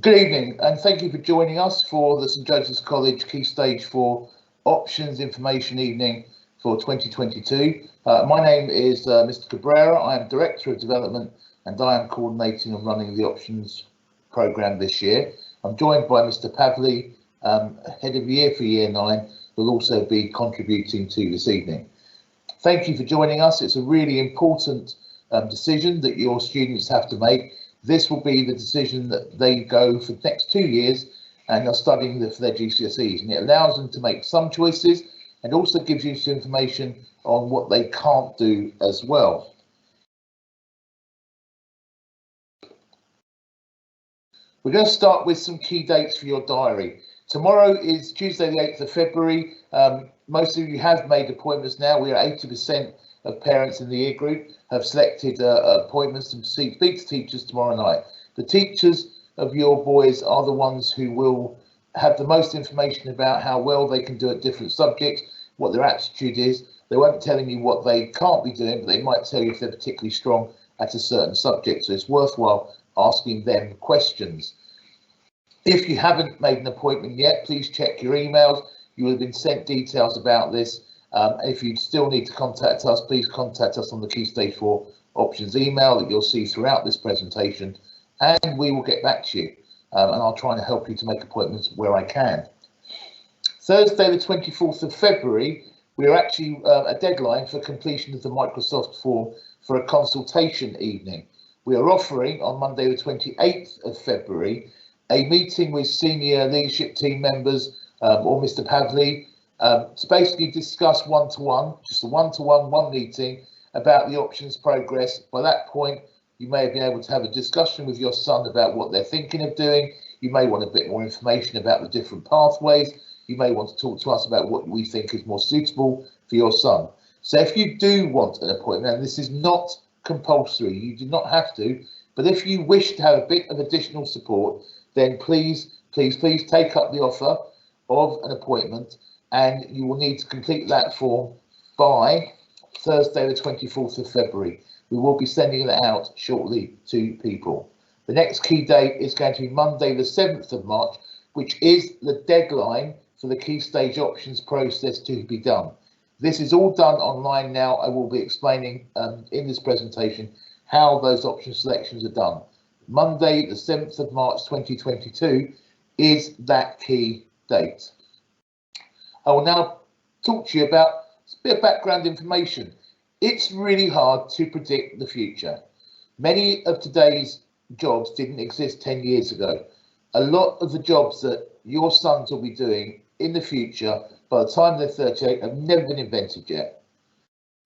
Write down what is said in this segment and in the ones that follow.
Good evening, and thank you for joining us for the St Joseph's College Key Stage 4 Options Information Evening for 2022. My name is Mr Cabrera. I am Director of Development and I am coordinating and running the Options programme this year. I'm joined by Mr Pavli, Head of Year for Year 9, who will also be contributing to this evening. Thank you for joining us. It's a really important decision that your students have to make. This will be the decision that they go for the next 2 years and are studying for their GCSEs, and it allows them to make some choices and also gives you some information on what they can't do as well. We're going to start with some key dates for your diary. Tomorrow is Tuesday the 8th of February. Most of you have made appointments now. We are 80% of parents in the year group have selected appointments to speak to teachers tomorrow night. The teachers of your boys are the ones who will have the most information about how well they can do at different subjects, what their aptitude is. They won't be telling you what they can't be doing, but they might tell you if they're particularly strong at a certain subject. So it's worthwhile asking them questions. If you haven't made an appointment yet, please check your emails. You will have been sent details about this. If you still need to contact us, please contact us on the Key Stage 4 Options email that you'll see throughout this presentation, and we will get back to you. And I'll try and help you to make appointments where I can. Thursday, the 24th of February, we are actually a deadline for completion of the Microsoft form for a consultation evening. We are offering on Monday, the 28th of February, a meeting with senior leadership team members or Mr Pavli to basically discuss one-to-one, just a one meeting about the options progress. By that point, you may have been able to have a discussion with your son about what they're thinking of doing. You may want a bit more information about the different pathways. You may want to talk to us about what we think is more suitable for your son. So if you do want an appointment, and this is not compulsory, you do not have to, but if you wish to have a bit of additional support, then please take up the offer of an appointment, and you will need to complete that form by Thursday the 24th of February. We will be sending that out shortly to people. The next key date is going to be Monday the 7th of March, which is the deadline for the Key Stage Options process to be done. This is all done online now. I will be explaining in this presentation how those option selections are done. Monday the 7th of March 2022 is that key date. I will now talk to you about a bit of background information. It's really hard to predict the future. Many of today's jobs didn't exist 10 years ago. A lot of the jobs that your sons will be doing in the future, by the time they're 38, have never been invented yet.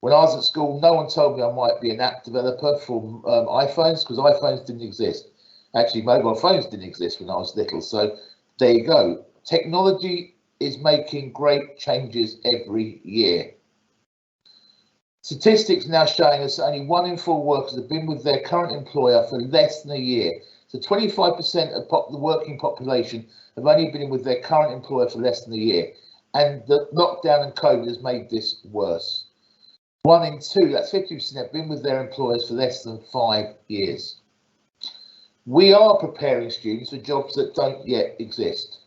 When I was at school, no one told me I might be an app developer for iPhones, because iPhones didn't exist. Actually, mobile phones didn't exist when I was little. So there you go. Technology is making great changes every year. Statistics now showing us only 1 in 4 workers have been with their current employer for less than a year. So 25% of the working population have only been with their current employer for less than a year. And the lockdown and COVID has made this worse. 1 in 2, that's 50%, have been with their employers for less than 5 years. We are preparing students for jobs that don't yet exist.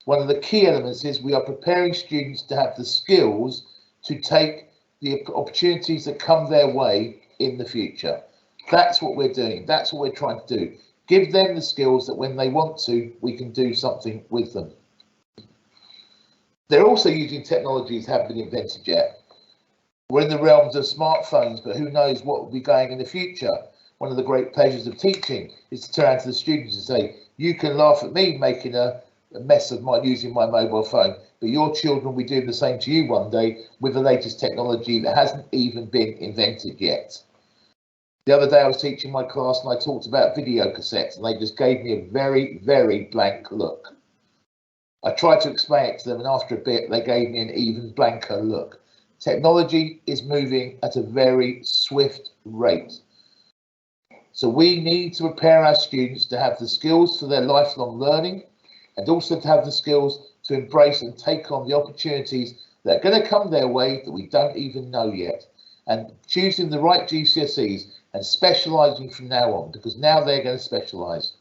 One of the key elements is we are preparing students to have the skills to take the opportunities that come their way in the future. That's what we're doing. That's what we're trying to do. Give them the skills that when they want to, we can do something with them. They're also using technologies that haven't been invented yet. We're in the realms of smartphones, but who knows what will be going in the future. One of the great pleasures of teaching is to turn to the students and say, you can laugh at me making a mess of using my mobile phone, but your children will be doing the same to you one day with the latest technology that hasn't even been invented yet. The other day I was teaching my class and I talked about video cassettes, and they just gave me a very, very blank look. I tried to explain it to them, and after a bit they gave me an even blanker look. Technology is moving at a very swift rate. So we need to prepare our students to have the skills for their lifelong learning, and also to have the skills to embrace and take on the opportunities that are going to come their way that we don't even know yet. And choosing the right GCSEs and specialising from now on, because now they're going to specialise.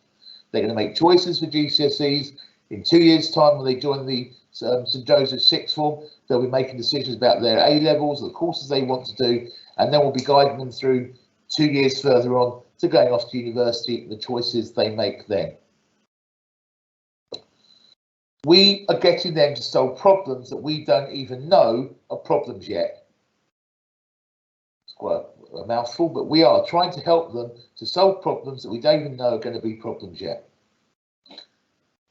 They're going to make choices for GCSEs. In 2 years' time, when they join the St Joseph's Sixth Form, they'll be making decisions about their A levels, the courses they want to do, and then we'll be guiding them through 2 years further on to going off to university and the choices they make then. We are getting them to solve problems that we don't even know are problems yet. It's quite a mouthful, but we are trying to help them to solve problems that we don't even know are going to be problems yet.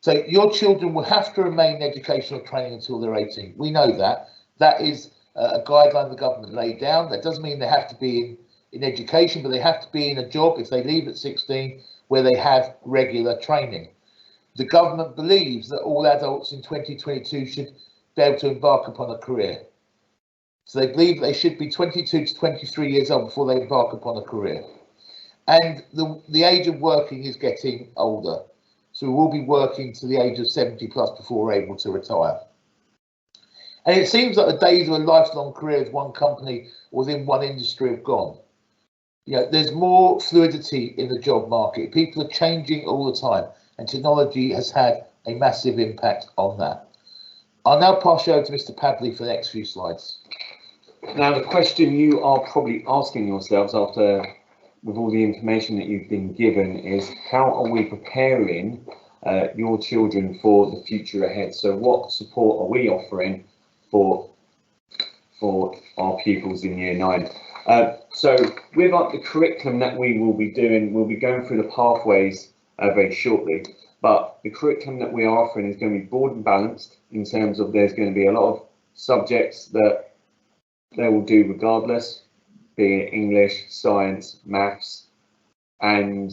So your children will have to remain in educational training until they're 18. We know that. That is a guideline the government laid down. That doesn't mean they have to be in education, but they have to be in a job if they leave at 16 where they have regular training. The government believes that all adults in 2022 should be able to embark upon a career. So they believe they should be 22 to 23 years old before they embark upon a career. And the age of working is getting older. So we will be working to the age of 70 plus before we're able to retire. And it seems that the days of a lifelong career with one company or within one industry have gone. You know, there's more fluidity in the job market. People are changing all the time, and technology has had a massive impact on that. I'll now pass you over to Mr Pavli for the next few slides. Now, the question you are probably asking yourselves after, with all the information that you've been given, is how are we preparing your children for the future ahead? So what support are we offering for our pupils in Year 9? So with the curriculum that we will be doing, we'll be going through the pathways very shortly, but the curriculum that we are offering is going to be broad and balanced in terms of there's going to be a lot of subjects that they will do regardless, be it English, science, maths, and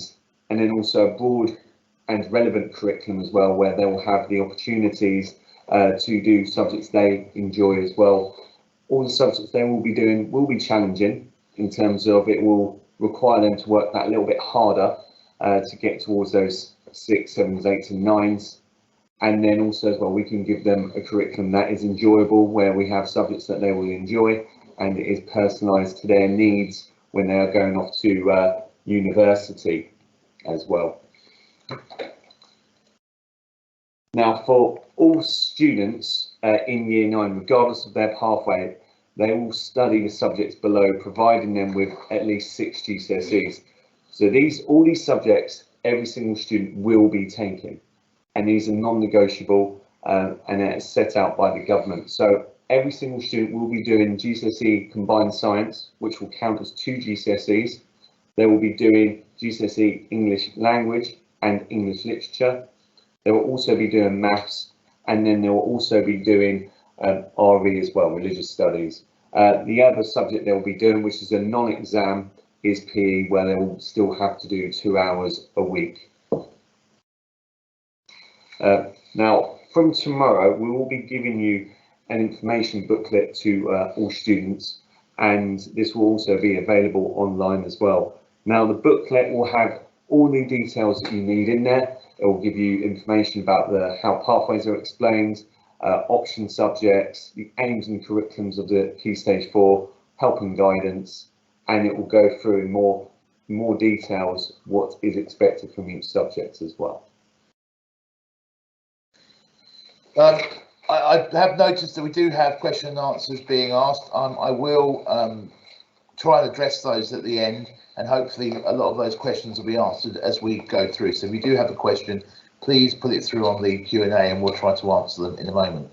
then also a broad and relevant curriculum as well, where they will have the opportunities to do subjects they enjoy as well. All the subjects they will be doing will be challenging in terms of it will require them to work that little bit harder to get towards those 6, 7s, 8s and 9s. And then also as well, we can give them a curriculum that is enjoyable, where we have subjects that they will enjoy and it is personalised to their needs when they are going off to university as well. Now, for all students in Year 9, regardless of their pathway, they will study the subjects below, providing them with at least 6 GCSEs. So all these subjects, every single student will be taking, and these are non-negotiable and it's set out by the government. So every single student will be doing GCSE Combined Science, which will count as 2 GCSEs. They will be doing GCSE English Language and English Literature. They will also be doing maths, and then they will also be doing RE as well, Religious Studies. The other subject they will be doing, which is a non-exam, is PE, where they will still have to do 2 hours a week. Now, from tomorrow, we will be giving you an information booklet to all students, and this will also be available online as well. Now, the booklet will have all the details that you need in there. It will give you information about how pathways are explained, option subjects, the aims and curriculums of the Key Stage 4, help and guidance, and it will go through in more details what is expected from each subject as well. I have noticed that we do have question and answers being asked. I will try and address those at the end, and hopefully a lot of those questions will be answered as we go through. So if you do have a question, please put it through on the Q&A and we'll try to answer them in a moment.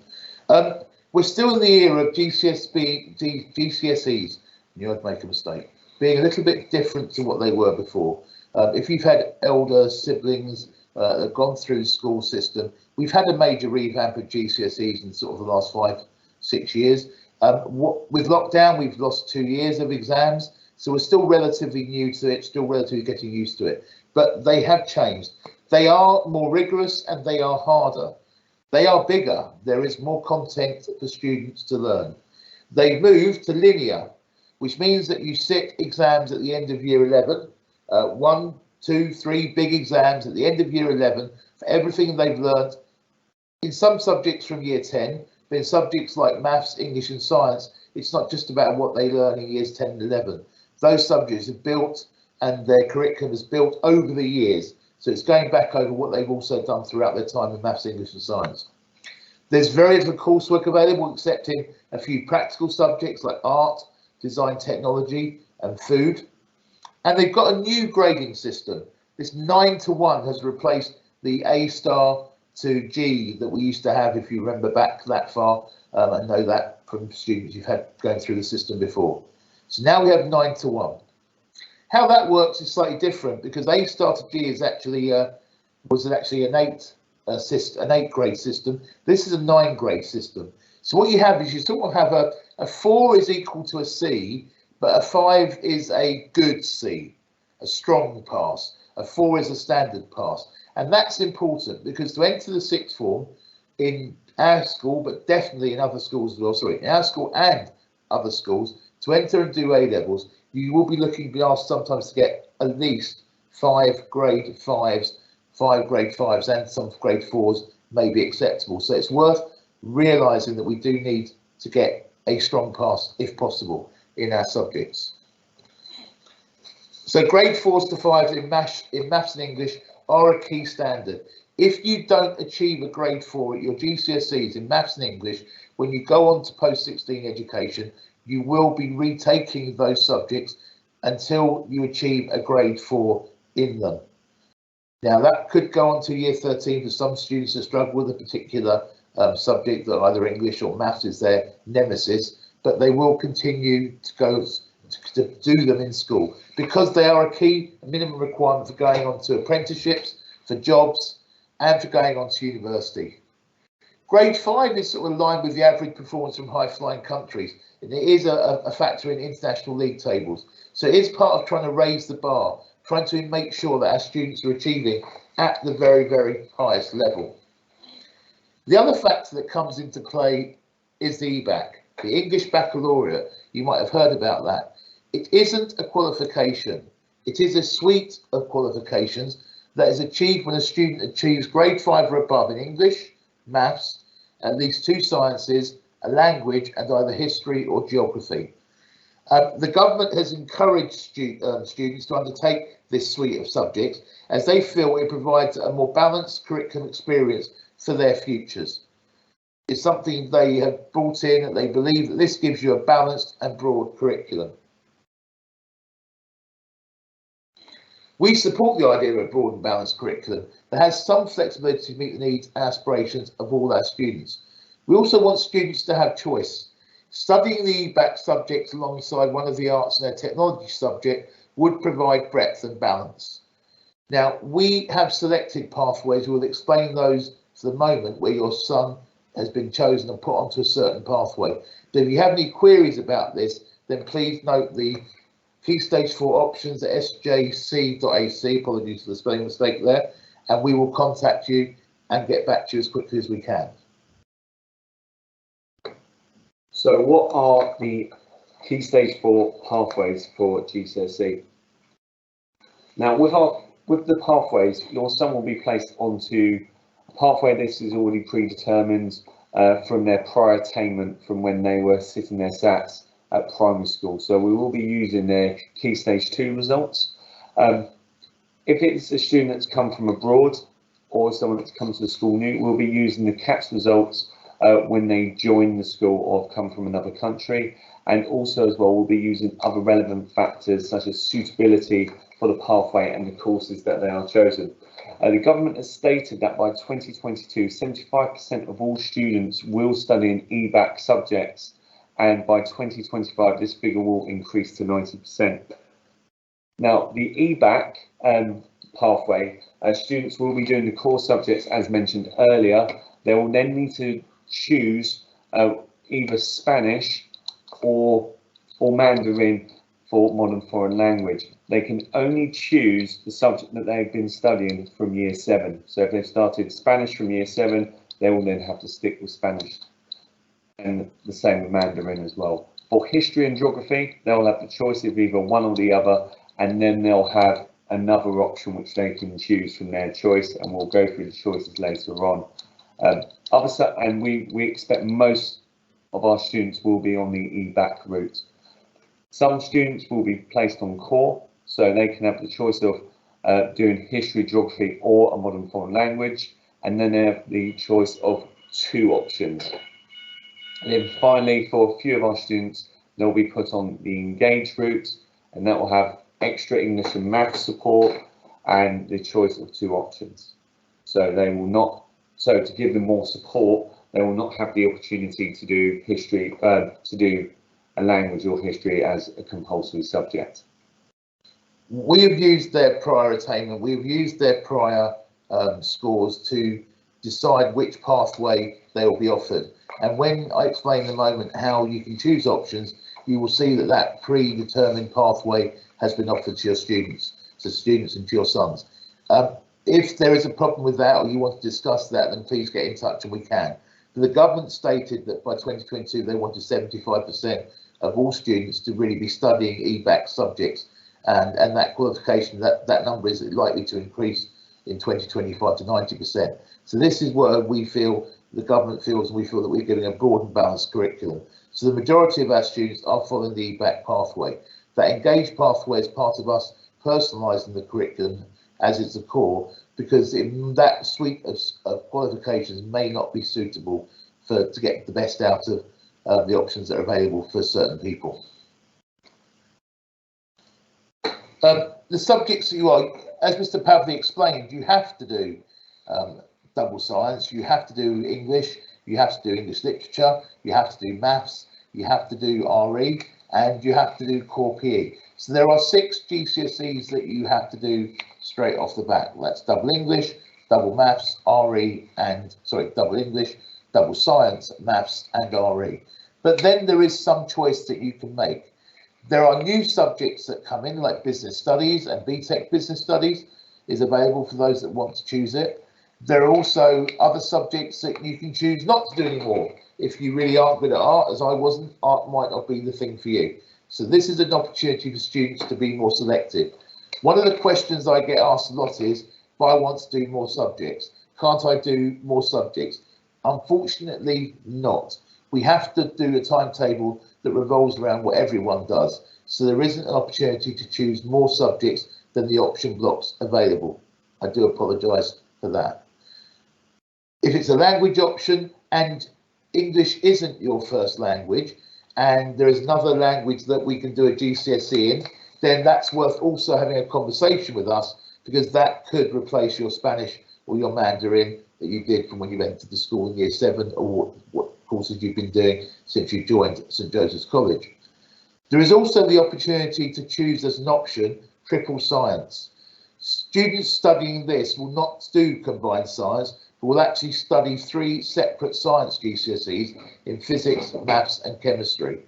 We're still in the era of GCSEs, you I'd make a mistake, being a little bit different to what they were before. If you've had elder siblings that have gone through the school system, we've had a major revamp of GCSEs in sort of the last 5, 6 years. With lockdown, we've lost 2 years of exams, so we're still relatively new to it, still relatively getting used to it. But they have changed. They are more rigorous and they are harder. They are bigger. There is more content for students to learn. They've moved to linear, which means that you sit exams at the end of Year 11, 1, 2, 3 big exams at the end of Year 11 for everything they've learned in some subjects from Year 10, but in subjects like maths, English and science, it's not just about what they learn in Years 10 and 11. Those subjects are built and their curriculum is built over the years. So So it's going back over what they've also done throughout their time in maths, English and science. There's very little coursework available, excepting a few practical subjects like art, design, technology and food. And they've got a new grading system. This 9-to-1 has replaced the A star to G that we used to have, if you remember back that far, and know that from students you've had going through the system before. So now we have 9-to-1. How that works is slightly different, because A star to G is actually was actually an 8 grade system. This is a 9 grade system. So what you have is you sort of have a 4 is equal to a C, but a 5 is a good C, a strong pass. A 4 is a standard pass. And that's important, because to enter the sixth form in our school, but definitely in other schools as well, sorry, in our school and other schools, to enter and do A levels, you will be asked sometimes to get at least 5 grade 5s, 5 grade 5s and some grade 4s may be acceptable. So it's worth realising that we do need to get a strong pass if possible in our subjects. So grade 4s to 5s in maths and English are a key standard. If you don't achieve a grade 4 at your GCSEs in maths and English, when you go on to post-16 education, you will be retaking those subjects until you achieve a grade 4 in them. Now that could go on to year 13 for some students who struggle with a particular subject, that either English or maths is their nemesis, but they will continue to go to do them in school, because they are a key minimum requirement for going on to apprenticeships, for jobs and for going on to university. Grade 5 is sort of aligned with the average performance from high-flying countries, and it is a factor in international league tables. So it is part of trying to raise the bar, trying to make sure that our students are achieving at the very, very highest level. The other factor that comes into play is the EBAC, the English Baccalaureate. You might have heard about that. It isn't a qualification. It is a suite of qualifications that is achieved when a student achieves grade 5 or above in English, maths, at least 2 sciences, a language and either history or geography. The government has encouraged students to undertake this suite of subjects, as they feel it provides a more balanced curriculum experience for their futures. It's something they have brought in, and they believe that this gives you a balanced and broad curriculum. We support the idea of a broad and balanced curriculum that has some flexibility to meet the needs and aspirations of all our students. We also want students to have choice. Studying the EBAC subjects alongside one of the arts and their technology subject would provide breadth and balance. Now, we have selected pathways. We'll explain those for the moment, where your son has been chosen and put onto a certain pathway. But if you have any queries about this, then please note the Key Stage 4 options at sjc.ac, apologies for the spelling mistake there, and we will contact you and get back to you as quickly as we can. So what are the Key Stage 4 pathways for GCSE? Now with the pathways, your son will be placed onto a pathway. This is already predetermined from their prior attainment from when they were sitting their SATs at primary school. So we will be using their Key Stage 2 results. If it's a student that's come from abroad or someone that's come to the school new, we'll be using the CAPS results when they join the school or come from another country. And also as well, we'll be using other relevant factors such as suitability for the pathway and the courses that they are chosen. The government has stated that by 2022, 75% of all students will study in EBAC subjects, and by 2025 this figure will increase to 90%. Now the EBAC pathway, students will be doing the core subjects as mentioned earlier. They will then need to choose either Spanish or Mandarin for modern foreign language. They can only choose the subject that they've been studying from year 7. So if they've started Spanish from year 7, they will then have to stick with Spanish. And the same with Mandarin as well. For history and geography, they'll have the choice of either one or the other, and then they'll have another option which they can choose from their choice, and we'll go through the choices later on. And we expect most of our students will be on the EBAC route. Some students will be placed on core, so they can have the choice of doing history, geography, or a modern foreign language. And then they have the choice of 2 options. And then finally, for a few of our students, they'll be put on the engaged route, and that will have extra English and maths support and the choice of 2 options. So they will not, so to give them more support, they will not have the opportunity to do history, to do a language or history as a compulsory subject. We have used their prior attainment, we've used their prior scores to decide which pathway they will be offered. And when I explain in a moment how you can choose options, you will see that that predetermined pathway has been offered to your students, and to your sons. If there is a problem with that, or you want to discuss that, then please get in touch and we can. But the government stated that by 2022 they wanted 75% of all students to really be studying EBAC subjects, and that qualification, that number is likely to increase in 2025 to 90%. So this is where we feel, the government feels, and we feel that we're giving a broad and balanced curriculum. So the majority of our students are following the EBAC pathway. That engaged pathway is part of us personalising the curriculum as it's a core, because that suite of qualifications may not be suitable to get the best out of the options that are available for certain people. The subjects that you are, as Mr Pavli explained, you have to do double science, you have to do English, you have to do English literature, you have to do maths, you have to do RE, and you have to do core PE. So there are 6 GCSEs that you have to do straight off the bat. That's double English, double maths, RE, and double English, double science, maths, and RE. But then there is some choice that you can make. There are new subjects that come in, like business studies, and BTEC business studies is available for those that want to choose it. There are also other subjects that you can choose not to do anymore. If you really aren't good at art, as I wasn't, art might not be the thing for you. So this is an opportunity for students to be more selective. One of the questions I get asked a lot is, if I want to do more subjects, can't I do more subjects? Unfortunately not. We have to do a timetable that revolves around what everyone does. So there isn't an opportunity to choose more subjects than the option blocks available. I do apologise for that. If it's a language option and English isn't your first language, and there is another language that we can do a GCSE in, then that's worth also having a conversation with us, because that could replace your Spanish or your Mandarin that you did from when you went to the school in year 7, or what courses you've been doing since you joined St Joseph's College. There is also the opportunity to choose as an option triple science. Students studying this will not do combined science, but will actually study 3 separate science GCSEs in physics, maths and chemistry.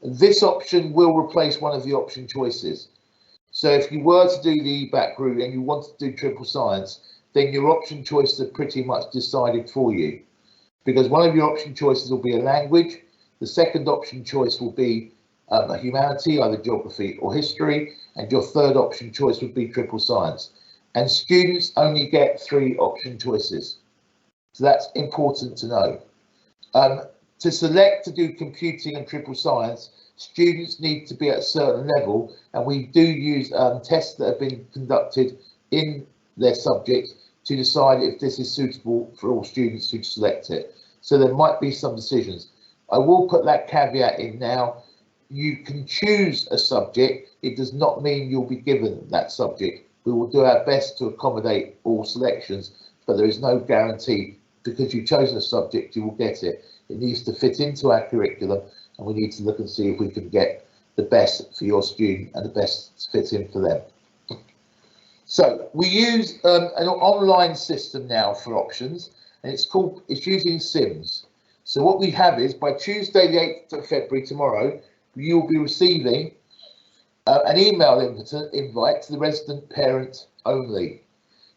This option will replace one of the option choices. So if you were to do the EBAC route and you wanted to do triple science, then your option choices are pretty much decided for you, because one of your option choices will be a language, the second option choice will be a humanity, either geography or history, and your third option choice would be triple science. And students only get 3 option choices. So that's important to know. To select to do computing and triple science, students need to be at a certain level, and we do use tests that have been conducted in their subject to decide if this is suitable for all students who select it. So there might be some decisions. I will put that caveat in now. You can choose a subject, it does not mean you'll be given that subject. We will do our best to accommodate all selections, but there is no guarantee because you've chosen a subject you will get it. It needs to fit into our curriculum, and we need to look and see if we can get the best for your student and the best to fit in for them. So we use an online system now for options, and it's using Sims. So what we have is, by Tuesday the 8th of February, tomorrow, you will be receiving an email invite to the resident parent only.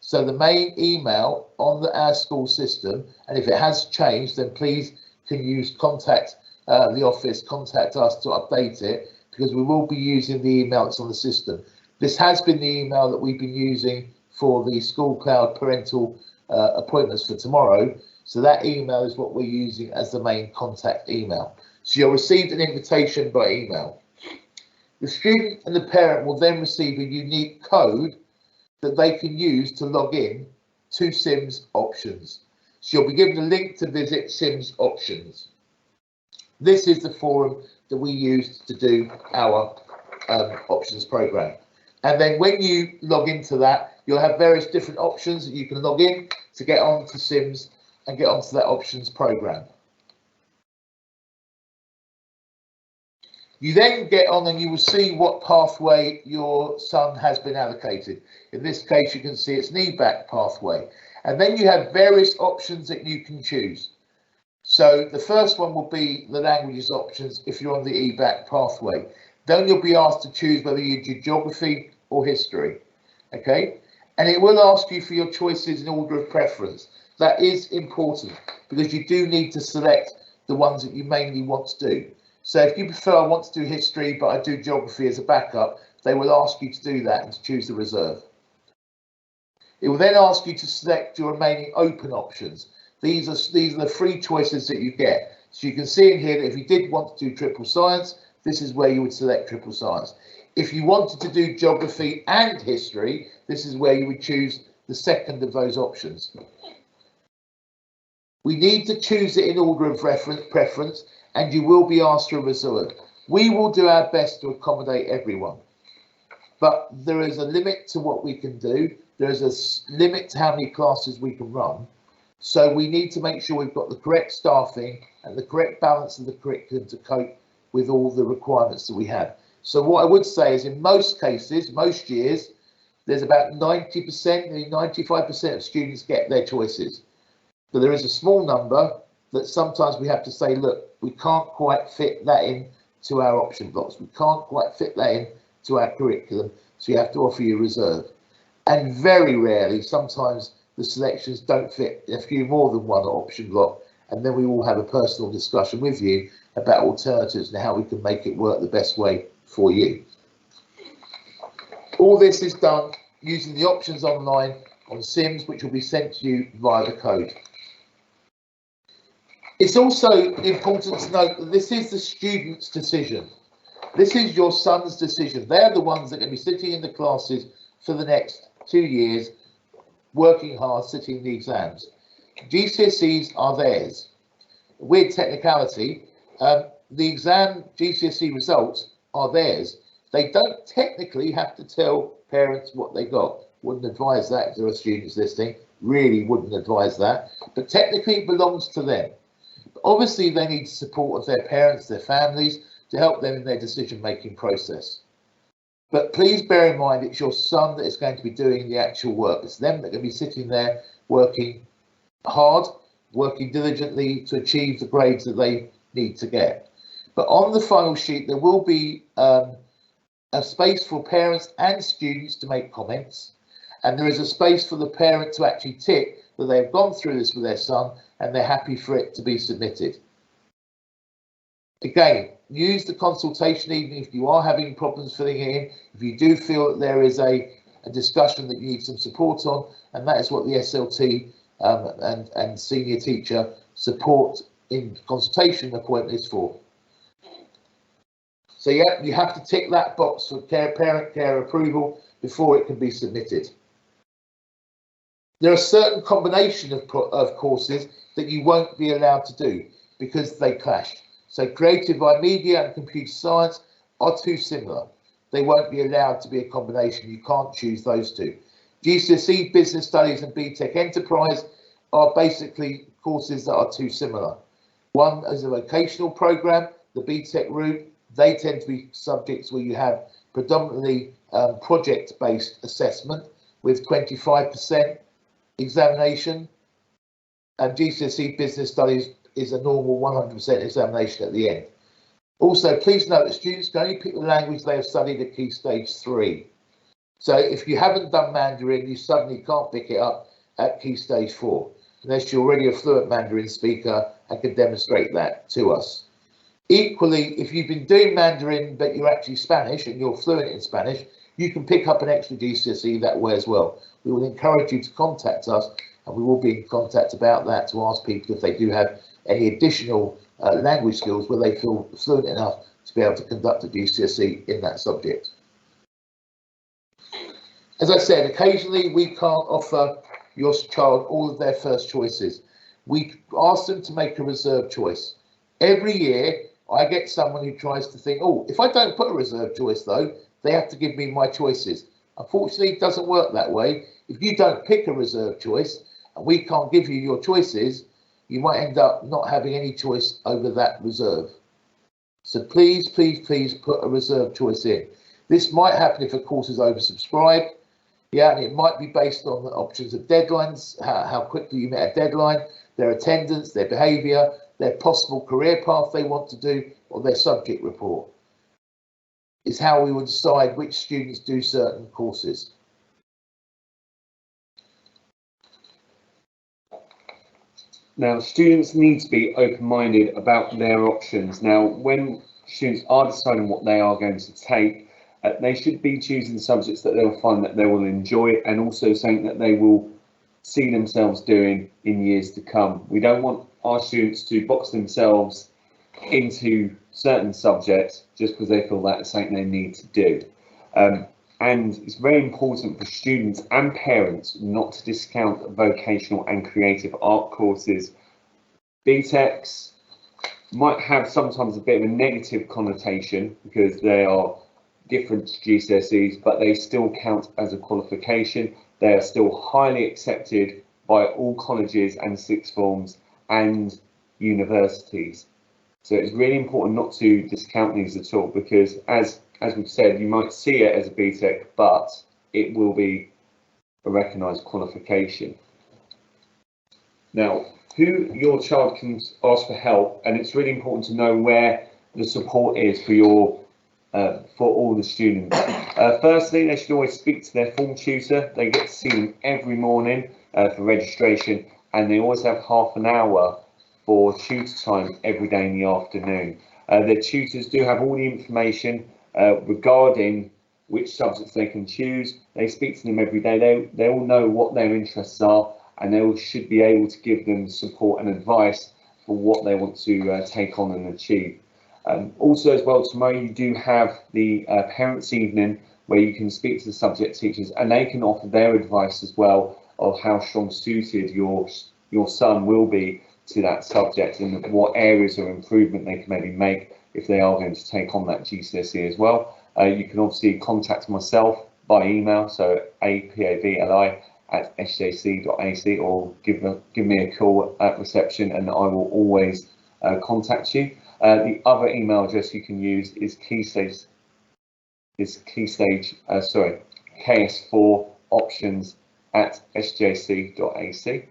So the main email on our school system, and if it has changed, then please can use contact the office, contact us to update it, because we will be using the email that's on the system. This has been the email that we've been using for the School Cloud parental appointments for tomorrow. So that email is what we're using as the main contact email. So you'll receive an invitation by email. The student and the parent will then receive a unique code that they can use to log in to Sims options. So you'll be given a link to visit Sims options. This is the forum that we use to do our options program. And then when you log into that, you'll have various different options that you can log in to get onto Sims and get onto that options program. You then get on and you will see what pathway your son has been allocated. In this case, you can see it's an EBAC pathway. And then you have various options that you can choose. So the first one will be the languages options if you're on the EBAC pathway. Then you'll be asked to choose whether you do geography or history. Okay, and it will ask you for your choices in order of preference. That is important because you do need to select the ones that you mainly want to do. So if you prefer, I want to do history, but I do geography as a backup, they will ask you to do that and to choose the reserve. It will then ask you to select your remaining open options. These are the free choices that you get. So you can see in here that if you did want to do triple science, this is where you would select triple science. If you wanted to do geography and history, this is where you would choose the second of those options. We need to choose it in order of preference, and you will be asked for a reserve. We will do our best to accommodate everyone, but there is a limit to what we can do. There is a limit to how many classes we can run. So we need to make sure we've got the correct staffing and the correct balance of the curriculum to cope with all the requirements that we have. So what I would say is in most cases, most years, there's about 90%, maybe 95% of students get their choices. But there is a small number that sometimes we have to say, look, we can't quite fit that in to our option blocks. We can't quite fit that in to our curriculum. So you have to offer you a reserve. And very rarely, sometimes the selections don't fit a few more than one option block. And then we will have a personal discussion with you about alternatives and how we can make it work the best way for you. All this is done using the options online on Sims, which will be sent to you via the code. It's also important to note that this is the student's decision. This is your son's decision. They're the ones that are going to be sitting in the classes for the next 2 years, working hard, sitting the exams. GCSEs are theirs. Weird technicality, the exam GCSE results are theirs. They don't technically have to tell parents what they got. Wouldn't advise that if there are students listening. Really wouldn't advise that. But technically it belongs to them. But obviously they need support of their parents, their families, to help them in their decision-making process. But please bear in mind it's your son that is going to be doing the actual work. It's them that are going to be sitting there working hard, working diligently to achieve the grades that they need to get. But on the final sheet, there will be a space for parents and students to make comments. And there is a space for the parent to actually tick that they've gone through this with their son and they're happy for it to be submitted. Again, use the consultation even if you are having problems filling it in. If you do feel that there is a discussion that you need some support on, and that is what the SLT and senior teacher support in consultation appointment is for. So yeah, you have to tick that box for parent care approval before it can be submitted. There are certain combination of courses that you won't be allowed to do because they clash. So creative by media and computer science are too similar. They won't be allowed to be a combination. You can't choose those two. GCSE business studies and BTEC enterprise are basically courses that are too similar. One is a vocational program, the BTEC route. They tend to be subjects where you have predominantly project-based assessment with 25% examination, and GCSE business studies is a normal 100% examination at the end. Also, please note that students can only pick the language they have studied at Key Stage 3. So if you haven't done Mandarin, you suddenly can't pick it up at Key Stage 4, unless you're already a fluent Mandarin speaker and can demonstrate that to us. Equally, if you've been doing Mandarin, but you're actually Spanish and you're fluent in Spanish, you can pick up an extra GCSE that way as well. We will encourage you to contact us, and we will be in contact about that to ask people if they do have any additional language skills where they feel fluent enough to be able to conduct a GCSE in that subject. As I said, occasionally we can't offer your child all of their first choices. We ask them to make a reserve choice. Every year, I get someone who tries to think, oh, if I don't put a reserve choice though, they have to give me my choices. Unfortunately, it doesn't work that way. If you don't pick a reserve choice and we can't give you your choices, you might end up not having any choice over that reserve. So please, please, please put a reserve choice in. This might happen if a course is oversubscribed. Yeah, and it might be based on the options of deadlines, how quickly you met a deadline, their attendance, their behaviour, their possible career path they want to do, or their subject report. Is how we will decide which students do certain courses. Now, students need to be open-minded about their options. Now, when students are deciding what they are going to take, they should be choosing subjects that they'll find that they will enjoy, and also something that they will see themselves doing in years to come. We don't want our students to box themselves into certain subjects just because they feel that's something they need to do. And it's very important for students and parents not to discount vocational and creative art courses. BTECs might have sometimes a bit of a negative connotation because they are different to GCSEs, but they still count as a qualification. They are still highly accepted by all colleges and sixth forms and universities. So it's really important not to discount these at all, because as we've said, you might see it as a BTEC, but it will be a recognised qualification. Now, who your child can ask for help, and it's really important to know where the support is for all the students. Firstly, they should always speak to their form tutor. They get to see them every morning for registration, and they always have half an hour for tutor time every day in the afternoon. Their tutors do have all the information regarding which subjects they can choose. They speak to them every day. They all know what their interests are, and they all should be able to give them support and advice for what they want to take on and achieve. Also as well, tomorrow you do have the parents' evening where you can speak to the subject teachers, and they can offer their advice as well of how strong suited your son will be to that subject, and what areas of improvement they can maybe make if they are going to take on that GCSE as well. You can obviously contact myself by email, so apavli@sjc.ac, or give me a call at reception, and I will always contact you. The other email address you can use is ks4options@sjc.ac.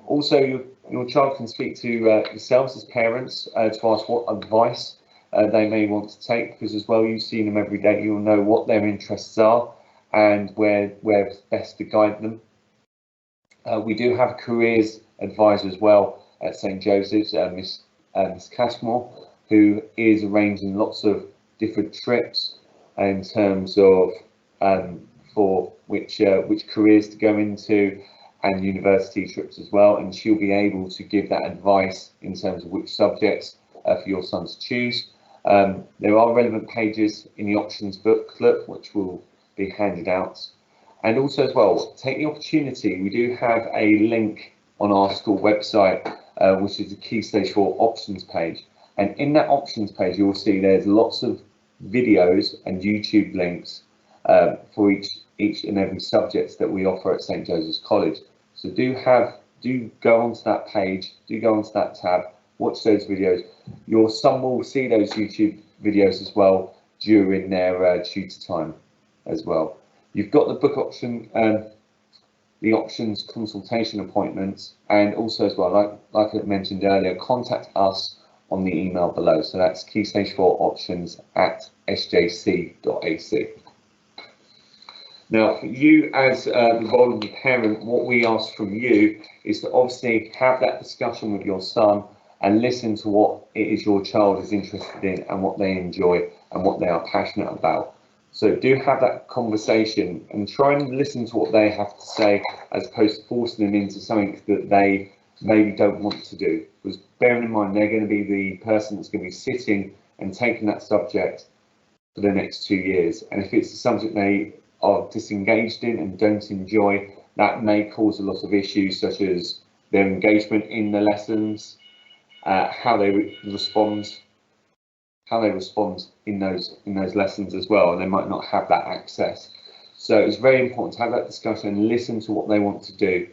Also, your child can speak to yourselves as parents to ask what advice they may want to take, because as well, you've seen them every day, you'll know what their interests are and where it's best to guide them. We do have a careers advisor as well at St Joseph's, Miss Cashmore, who is arranging lots of different trips in terms of for which careers to go into, and university trips as well, and she'll be able to give that advice in terms of which subjects for your son to choose. There are relevant pages in the options booklet which will be handed out, and also as well, take the opportunity, we do have a link on our school website which is the Key Stage 4 options page, and in that options page you'll see there's lots of videos and YouTube links for each and every subject that we offer at St Joseph's College. So do go onto that page, do go onto that tab, watch those videos. Your son will see those YouTube videos as well during their tutor time as well. You've got the book option, the options consultation appointments, and also as well, like I mentioned earlier, contact us on the email below. So that's keystage4options@sjc.ac. Now, for you as the role of the parent, what we ask from you is to obviously have that discussion with your son and listen to what it is your child is interested in and what they enjoy and what they are passionate about. So do have that conversation and try and listen to what they have to say, as opposed to forcing them into something that they maybe don't want to do. Because bearing in mind, they're going to be the person that's going to be sitting and taking that subject for the next 2 years. And if it's a subject they are disengaged in and don't enjoy, that may cause a lot of issues such as their engagement in the lessons, how they respond in those lessons as well, and they might not have that access. So it's very important to have that discussion and listen to what they want to do.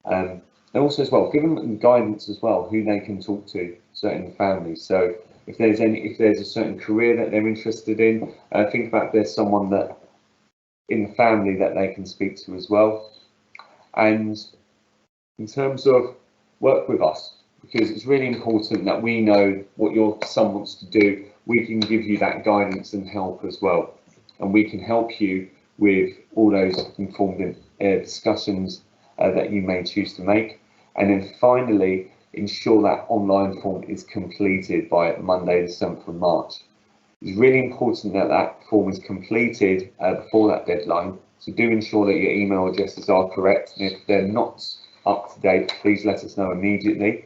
And also as well, give them guidance as well, who they can talk to, certain families. So if there's a certain career that they're interested in, think about if there's someone that in the family that they can speak to as well. And in terms of work with us, because it's really important that we know what your son wants to do. We can give you that guidance and help as well, and we can help you with all those informed discussions that you may choose to make. And then finally, ensure that online form is completed by Monday the 7th of March. It's really important that that form is completed before that deadline, so do ensure that your email addresses are correct, and if they're not up to date, please let us know immediately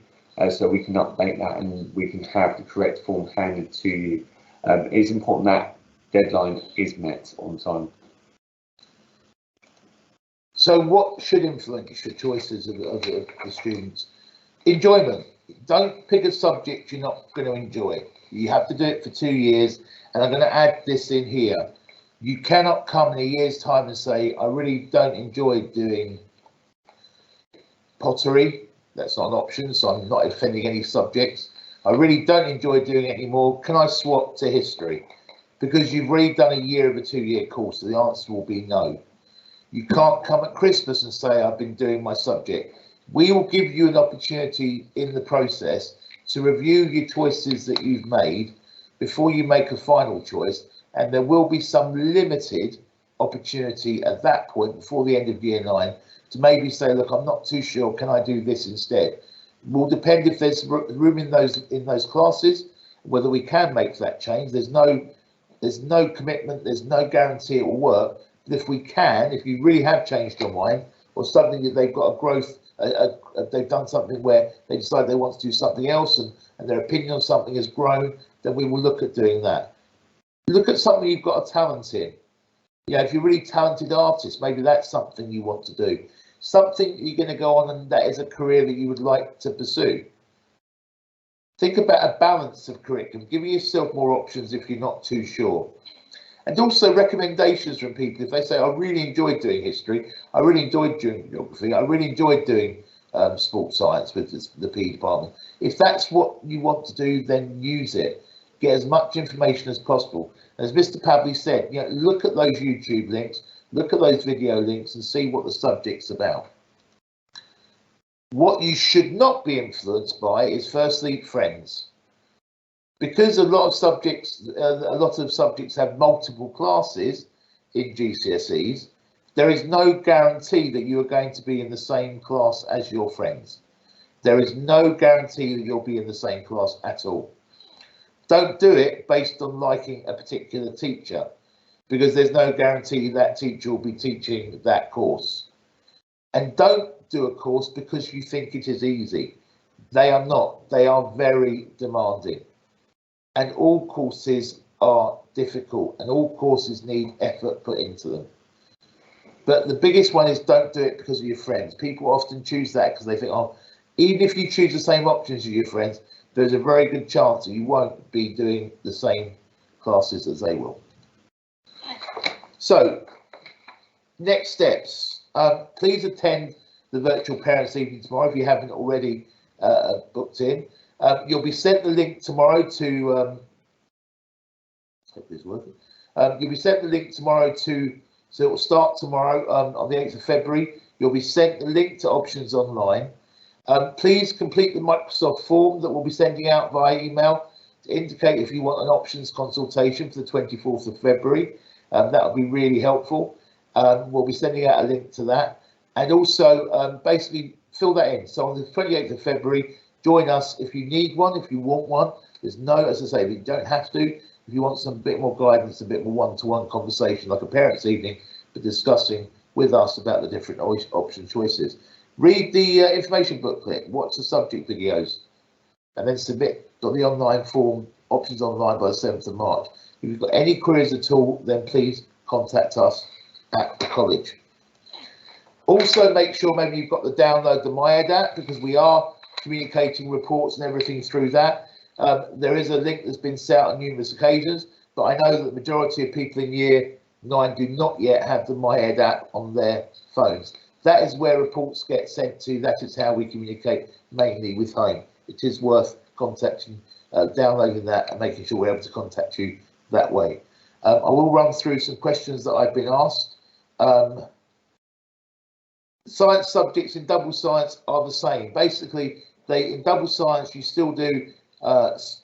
so we can update that and we can have the correct form handed to you. It's important that deadline is met on time. So what should influence your choices of the students? Enjoyment. Don't pick a subject you're not going to enjoy. You have to do it for 2 years, and I'm going to add this in here. You cannot come in a year's time and say, I really don't enjoy doing pottery. That's not an option, so I'm not offending any subjects. I really don't enjoy doing it anymore. Can I swap to history? Because you've already done a year of a 2-year course, so the answer will be no. You can't come at Christmas and say, I've been doing my subject. We will give you an opportunity in the process to review your choices that you've made before you make a final choice, and there will be some limited opportunity at that point before the end of year 9 to maybe say, look, I'm not too sure, can I do this instead? It will depend if there's room in those classes, whether we can make that change. There's no commitment, there's no guarantee it will work. But if we can, if you really have changed your mind, or something that they've got a growth, they've done something where they decide they want to do something else and their opinion on something has grown, then we will look at doing that. Look at something you've got a talent in. Yeah, if you're a really talented artist, maybe that's something you want to do. Something you're going to go on and that is a career that you would like to pursue. Think about a balance of curriculum, giving yourself more options if you're not too sure. And also recommendations from people. If they say, I really enjoyed doing history, I really enjoyed doing geography, I really enjoyed doing sports science with the PE department. If that's what you want to do, then use it. Get as much information as possible. As Mr Pavli said, look at those YouTube links, look at those video links and see what the subject's about. What you should not be influenced by is firstly friends. Because a lot of subjects have multiple classes in GCSEs, there is no guarantee that you are going to be in the same class as your friends. There is no guarantee that you'll be in the same class at all. Don't do it based on liking a particular teacher, because there's no guarantee that teacher will be teaching that course. And don't do a course because you think it is easy. They are not. They are very demanding. And all courses are difficult and all courses need effort put into them. But the biggest one is don't do it because of your friends. People often choose that because they think, oh, even if you choose the same options as your friends, there's a very good chance that you won't be doing the same classes as they will. So, next steps. Please attend the virtual parents' evening tomorrow if you haven't already booked in. You'll be sent the link tomorrow to. Hope this is working. You'll be sent the link tomorrow to. So it will start tomorrow on the 8th of February. You'll be sent the link to options online. Please complete the Microsoft form that we'll be sending out via email to indicate if you want an options consultation for the 24th of February. That will be really helpful. We'll be sending out a link to that, and also basically fill that in. So on the 28th of February, join us if you need one, if you want one. There's no, as I say, you don't have to. If you want some bit more guidance, a bit more one-to-one conversation, like a parents' evening, but discussing with us about the different option choices. Read the information booklet, watch the subject videos, and then submit the online form, options online, by the 7th of March. If you've got any queries at all, then please contact us at the college. Also, make sure maybe you've got the download the MyEd app, because we are communicating reports and everything through that. There is a link that's been set out on numerous occasions, but I know that the majority of people in Year 9 do not yet have the MyEd app on their phones. That is where reports get sent to. That is how we communicate mainly with home. It is worth contacting, downloading that and making sure we're able to contact you that way. I will run through some questions that I've been asked. Science subjects in double science are the same. Basically, in double science, you still do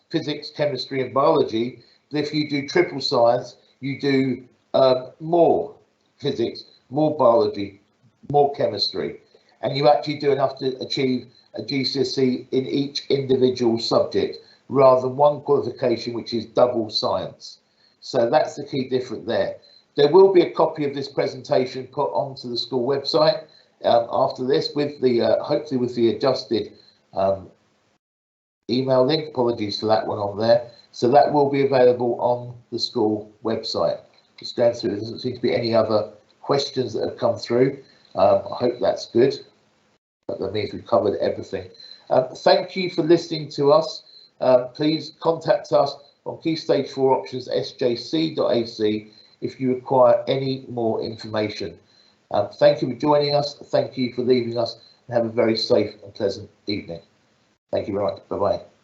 physics, chemistry and biology. But if you do triple science, you do more physics, more biology, more chemistry, and you actually do enough to achieve a GCSE in each individual subject, rather than one qualification, which is double science. So that's the key difference there. There will be a copy of this presentation put onto the school website after this, with the hopefully with the adjusted email link. Apologies for that one on there. So that will be available on the school website. Just going through, there doesn't seem to be any other questions that have come through. I hope that's good. That means we've covered everything. Thank you for listening to us. Please contact us on Key Stage 4 Options sjc.ac if you require any more information. Thank you for joining us. Thank you for leaving us, and have a very safe and pleasant evening. Thank you very much. Bye-bye.